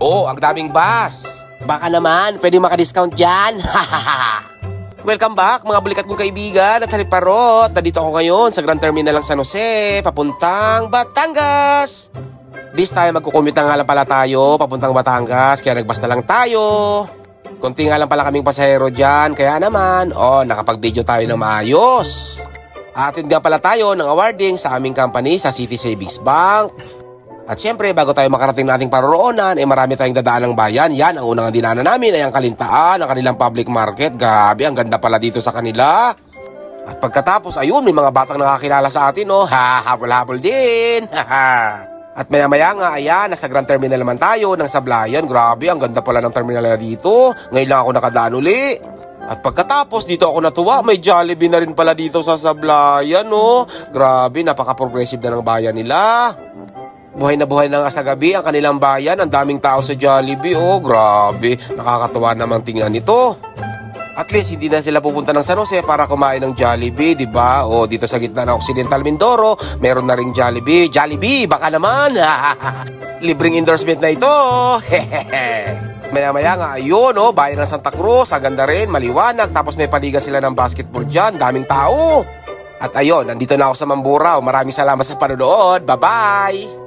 Oh, ang daming bus. Baka naman, pwede maka-discount dyan. Welcome back mga bulikat kong kaibigan at haliparot. Nandito ako ngayon sa Grand Terminal ng San Jose, papuntang Batangas. This time magkukommute na nga lang pala tayo papuntang Batangas, kaya nagbas na lang tayo. Konti nga lang pala kaming pasahero dyan, kaya naman, nakapag-video tayo ng maayos. Atid nga pala tayo ng awarding sa aming company sa City Savings Bank. At syempre, bago tayo makarating na ating paroroonan, marami tayong dadaan ng bayan. Yan, ang unang dinaanan namin ay ang Kalintaan, ang kanilang public market. Grabe, ang ganda pala dito sa kanila. At pagkatapos, ayun, may mga batang nakakilala sa atin, habol-habol din. At maya-maya nga, ayan, nasa Grand Terminal naman tayo ng Sablayan. Grabe, ang ganda pala ng terminal na dito. Ngayon lang ako nakadaan uli. At pagkatapos, dito ako natuwa, may Jollibee na rin pala dito sa Sablayan, Grabe, napaka-progressive na ng bayan nila. Buhay na nga sa gabi ang kanilang bayan. Ang daming tao sa Jollibee, grabe. Nakakatawa namang tingnan nito. At least, hindi na sila pupunta ng San Jose para kumain ng Jollibee, di ba? Dito sa gitna ng Occidental Mindoro, meron na ring Jollibee. Jollibee, baka naman. Libreng endorsement na ito. Maya-maya nga, ayun, bayan ng Santa Cruz. Ang ganda rin, maliwanag. Tapos may paliga sila ng basketball dyan. Daming tao. At ayun, nandito na ako sa Mamburao. Maraming salamat sa panonood. Bye-bye!